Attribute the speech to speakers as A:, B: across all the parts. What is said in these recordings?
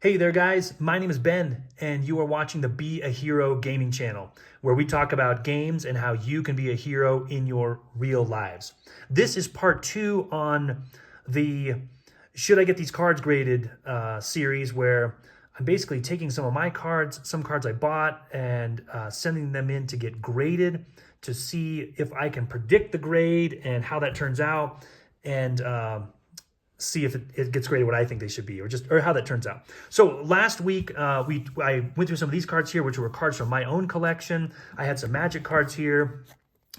A: Hey there, guys. My name is Ben, and you are watching the Be a Hero gaming channel, where we talk about games and how you can be a hero in your real lives. This is part two on the Should I Get These Cards Graded series, where I'm basically taking some of my cards, some cards I bought, and sending them in to get graded to see if I can predict the grade and how that turns out. And see if it gets graded what I think they should be, or how that turns out. So last week I went through some of these cards here, which were cards from my own collection. I had some Magic cards here,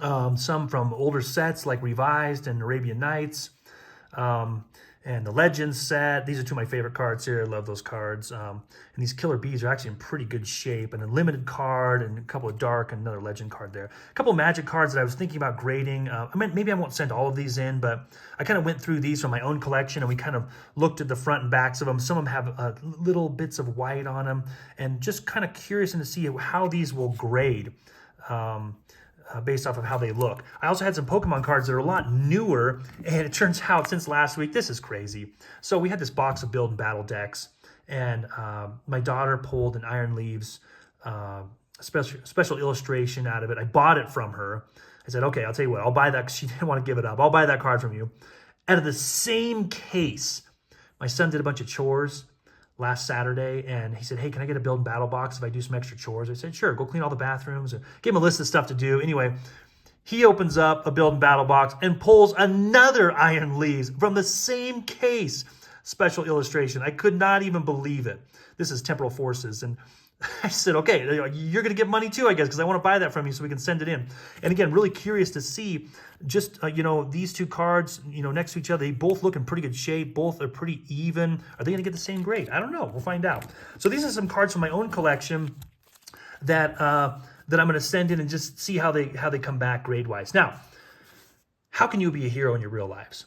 A: some from older sets like Revised and Arabian Nights, and the Legends set. These are two of my favorite cards here. I love those cards. And these Killer Bees are actually in pretty good shape. And a limited card and a couple of dark and another Legend card there. A couple of Magic cards that I was thinking about grading. I mean, maybe I won't send all of these in, but I kind of went through these from my own collection and we kind of looked at the front and backs of them. Some of them have little bits of white on them, and just kind of curious to see how these will grade. Based off of how they look. I also had some Pokemon cards that are a lot newer, and it turns out since last week, this is crazy. So we had this box of Build and Battle decks, and my daughter pulled an Iron Leaves special illustration out of it. I bought it from her. I said, okay, I'll tell you what, I'll buy that because she didn't want to give it up. I'll buy that card from you. Out of the same case, my son did a bunch of chores last Saturday, and he said, hey, can I get a Build and Battle box if I do some extra chores? I said, sure, go clean all the bathrooms. And gave him a list of stuff to do. Anyway, he opens up a Build and Battle box and pulls another Iron Leaves from the same case. Special illustration. I could not even believe it. This is Temporal Forces. And I said, okay, you're going to get money too, I guess, because I want to buy that from you so we can send it in. And again, really curious to see just, these two cards, next to each other. They both look in pretty good shape. Both are pretty even. Are they going to get the same grade? I don't know. We'll find out. So these are some cards from my own collection that I'm going to send in and just see how they come back grade-wise. Now, how can you be a hero in your real lives?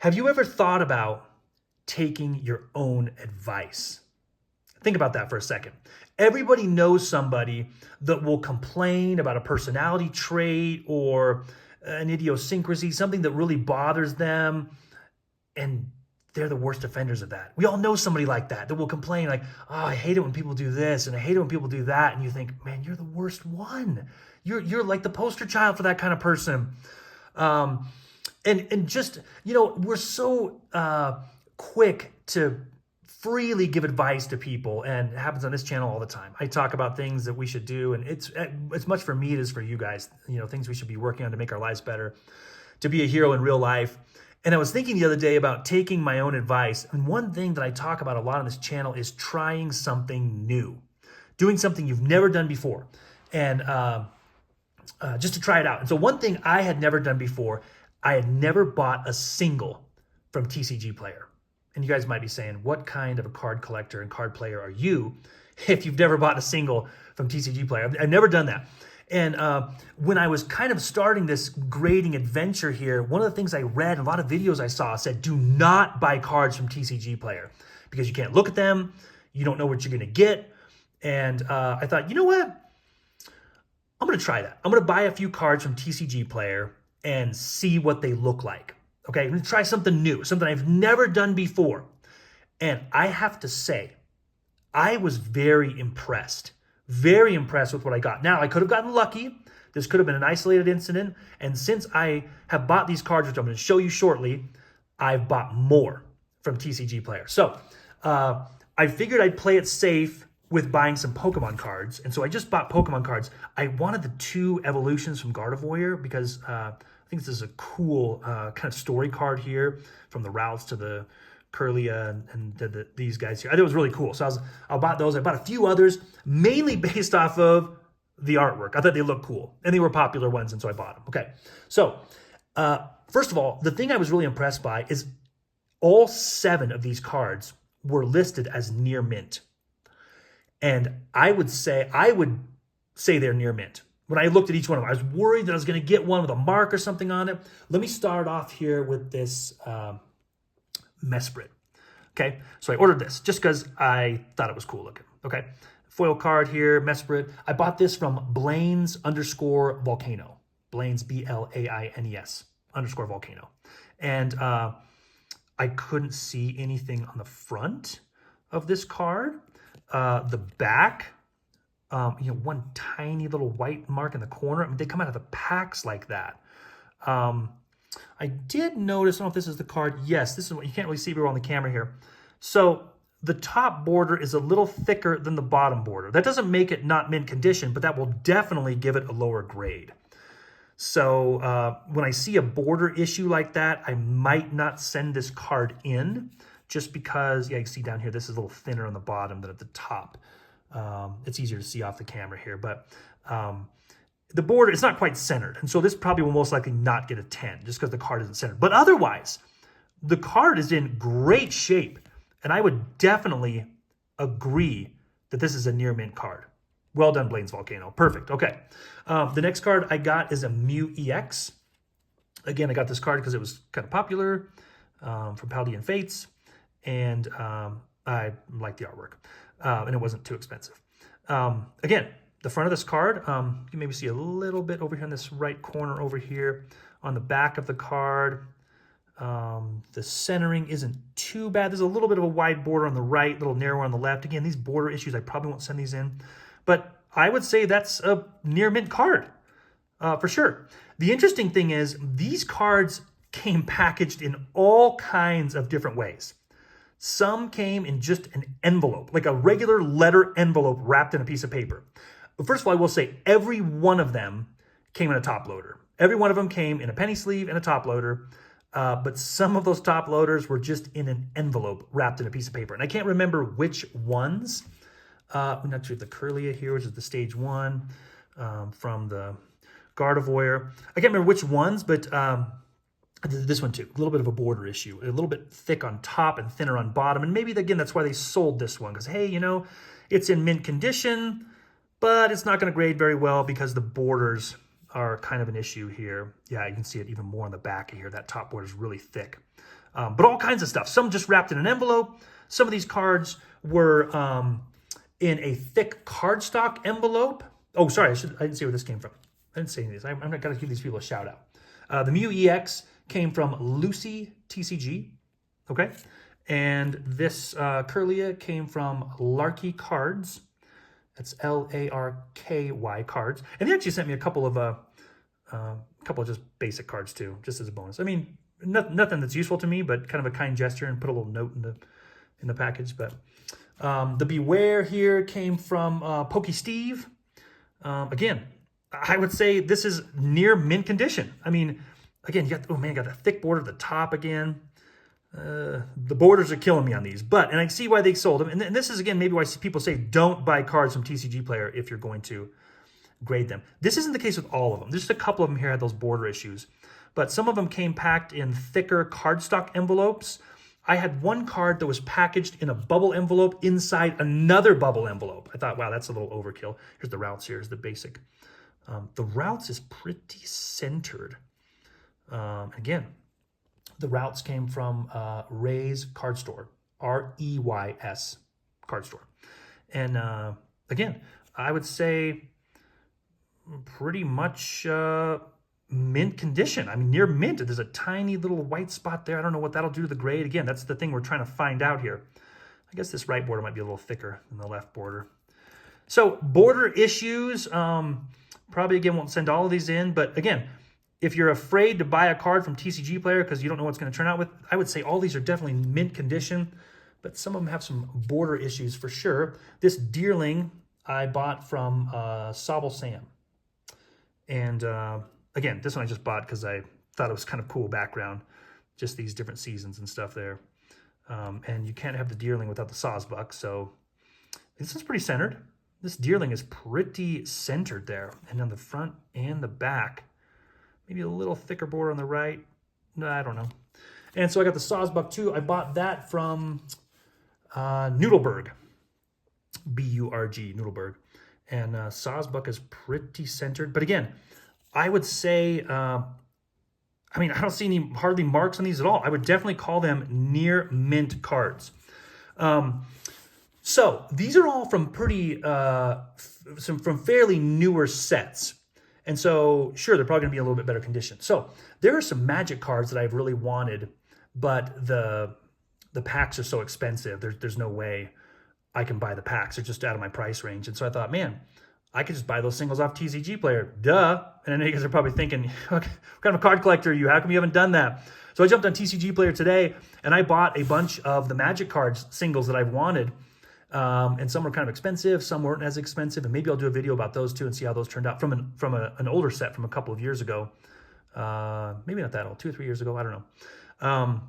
A: Have you ever thought about taking your own advice? Think about that for a second. Everybody knows somebody that will complain about a personality trait or an idiosyncrasy, something that really bothers them, and they're the worst offenders of that. We all know somebody like that will complain like, oh, I hate it when people do this, and I hate it when people do that, and you think, man, you're the worst one. You're like the poster child for that kind of person. And just, we're so quick to freely give advice to people, and it happens on this channel all the time. I talk about things that we should do, and it's as much for me as for you guys, things we should be working on to make our lives better, to be a hero in real life. And I was thinking the other day about taking my own advice, and one thing that I talk about a lot on this channel is trying something new, doing something you've never done before, and just to try it out. And so one thing I had never done before, I had never bought a single from TCGPlayer. And you guys might be saying, what kind of a card collector and card player are you if you've never bought a single from TCGPlayer? I've never done that. And when I was kind of starting this grading adventure here, one of the things I read, a lot of videos I saw said, do not buy cards from TCGPlayer because you can't look at them. You don't know what you're going to get. And I thought, you know what? I'm going to try that. I'm going to buy a few cards from TCGPlayer and see what they look like. Okay, I'm going to try something new, something I've never done before. And I have to say, I was very impressed with what I got. Now, I could have gotten lucky. This could have been an isolated incident. And since I have bought these cards, which I'm going to show you shortly, I've bought more from TCGPlayer. So I figured I'd play it safe with buying some Pokemon cards. And so I just bought Pokemon cards. I wanted the two evolutions from Gardevoir because I think this is a cool kind of story card here, from the Ralphs to the Curlia and these guys here. I thought it was really cool. So I bought those. I bought a few others, mainly based off of the artwork. I thought they looked cool, and they were popular ones, and so I bought them. Okay, so first of all, the thing I was really impressed by is all 7 of these cards were listed as near mint. And I would say they're near mint. When I looked at each one of them, I was worried that I was going to get one with a mark or something on it. Let me start off here with this Mesprit. Okay, so I ordered this just because I thought it was cool looking. Okay, foil card here, Mesprit. I bought this from Blaines_Volcano. Blaines, Blaines _Volcano. And I couldn't see anything on the front. of this card. The back, one tiny little white mark in the corner. I mean, they come out of the packs like that. I did notice, I don't know if this is the card. Yes, this is what you can't really see very well on the camera here. So the top border is a little thicker than the bottom border. That doesn't make it not mint condition, but that will definitely give it a lower grade. So when I see a border issue like that, I might not send this card in just because, yeah, you can see down here, this is a little thinner on the bottom than at the top. It's easier to see off the camera here, but the border, it's not quite centered. And so this probably will most likely not get a 10 just because the card isn't centered. But otherwise, the card is in great shape. And I would definitely agree that this is a near mint card. Well done, Blaine's Volcano. Perfect. Okay. The next card I got is a Mew EX. Again, I got this card because it was kind of popular from Paldean Fates. And I like the artwork. And it wasn't too expensive. Again, the front of this card, you can maybe see a little bit over here in this right corner over here. On the back of the card, the centering isn't too bad. There's a little bit of a wide border on the right, a little narrower on the left. Again, these border issues, I probably won't send these in. But I would say that's a near mint card for sure. The interesting thing is these cards came packaged in all kinds of different ways. Some came in just an envelope, like a regular letter envelope wrapped in a piece of paper. But first of all, I will say every one of them came in a top loader. Every one of them came in a penny sleeve and a top loader. But some of those top loaders were just in an envelope wrapped in a piece of paper. And I can't remember which ones. I'm not sure the Curlia here, which is the stage 1 from the Gardevoir. I can't remember which ones, but this one too. A little bit of a border issue. A little bit thick on top and thinner on bottom. And maybe, again, that's why they sold this one. Because, hey, it's in mint condition, but it's not going to grade very well because the borders are kind of an issue here. Yeah, you can see it even more on the back here. That top border is really thick. But all kinds of stuff. Some just wrapped in an envelope. Some of these cards were in a thick cardstock envelope. Oh, sorry, I didn't say where this came from. I didn't say any of this. I'm not going to give these people a shout out. The Mew EX came from Lucy TCG. Okay. And this Curlia came from Larky Cards. That's Larky cards. And they actually sent me a couple of just basic cards too, just as a bonus. I mean, nothing that's useful to me, but kind of a kind gesture, and put a little note in the package. But the Beware here came from Pokey Steve. Again, I would say this is near mint condition. I mean, again, you got a thick border at the top again. The borders are killing me on these, and I see why they sold them. And this is, again, maybe why people say don't buy cards from TCGPlayer if you're going to grade them. This isn't the case with all of them. Just a couple of them here had those border issues, but some of them came packed in thicker cardstock envelopes. I had one card that was packaged in a bubble envelope inside another bubble envelope. I thought, wow, that's a little overkill. Here's the routes. Here's the basic. The routes is pretty centered. Again, the routes came from Ray's Card Store, Reys Card Store. And again, I would say pretty much mint condition. I mean, near mint. There's a tiny little white spot there. I don't know what that'll do to the grade. Again, that's the thing we're trying to find out here. I guess this right border might be a little thicker than the left border. So border issues, probably, again, won't send all of these in. But again, if you're afraid to buy a card from TCGPlayer because you don't know what's going to turn out with, I would say all these are definitely mint condition, but some of them have some border issues for sure. This Deerling I bought from Sobble Sam. And again, this one I just bought because I thought it was kind of cool background, just these different seasons and stuff there. And you can't have the Deerling without the Sawsbuck, so this is pretty centered. This Deerling is pretty centered there. And on the front and the back, maybe a little thicker border on the right. No, I don't know. And so I got the Sawsbuck too. I bought that from Noodleberg. B-U-R-G, Noodleberg. And Sawsbuck is pretty centered. But again, I would say, I don't see any hardly marks on these at all. I would definitely call them near mint cards. So these are all from from fairly newer sets. And so, sure, they're probably going to be in a little bit better condition. So there are some Magic cards that I've really wanted, but the the packs are so expensive. There's no way I can buy the packs. They're just out of my price range. And so I thought, man, I could just buy those singles off TCGPlayer. Duh. And I know you guys are probably thinking, what kind of a card collector are you? How come you haven't done that? So I jumped on TCGPlayer today, and I bought a bunch of the Magic cards singles that I've wanted. And some were kind of expensive, some weren't as expensive, and maybe I'll do a video about those too and see how those turned out from an older set from a couple of years ago. Maybe not that old, 2 or 3 years ago, I don't know.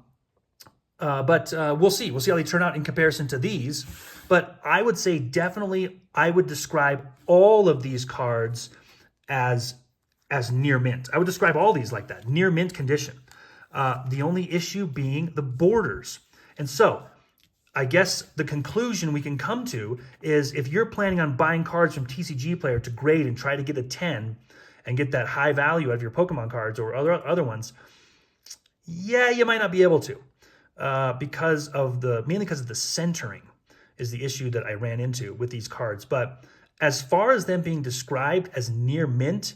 A: But we'll see. We'll see how they turn out in comparison to these. But I would say definitely I would describe all of these cards as near mint. I would describe all these like that, near mint condition. The only issue being the borders. And so I guess the conclusion we can come to is if you're planning on buying cards from TCGPlayer to grade and try to get a 10 and get that high value out of your Pokemon cards or other ones, yeah, you might not be able to. Mainly because of the centering is the issue that I ran into with these cards. But as far as them being described as near mint,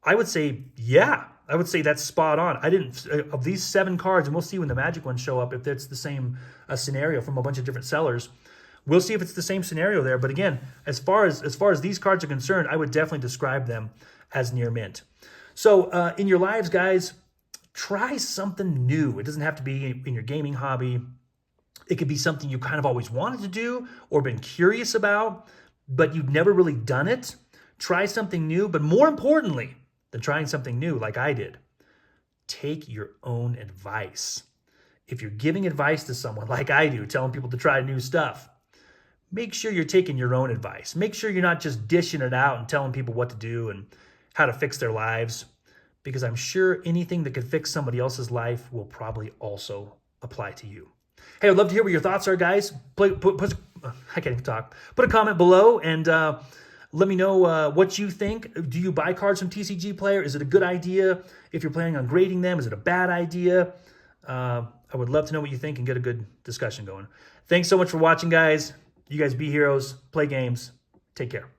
A: I would say, yeah, I would say that's spot on. I didn't, of these 7 cards, and we'll see when the Magic ones show up, if it's the same scenario from a bunch of different sellers. We'll see if it's the same scenario there. But again, as far as these cards are concerned, I would definitely describe them as near mint. So in your lives, guys, try something new. It doesn't have to be in your gaming hobby. It could be something you kind of always wanted to do or been curious about, but you've never really done it. Try something new, but more importantly than trying something new like I did, take your own advice. If you're giving advice to someone like I do, telling people to try new stuff, make sure you're taking your own advice. Make sure you're not just dishing it out and telling people what to do and how to fix their lives, because I'm sure anything that could fix somebody else's life will probably also apply to you. Hey, I'd love to hear what your thoughts are, guys. I can't even talk. Put a comment below and let me know what you think. Do you buy cards from TCGPlayer? Is it a good idea if you're planning on grading them? Is it a bad idea? I would love to know what you think and get a good discussion going. Thanks so much for watching, guys. You guys be heroes, play games. Take care.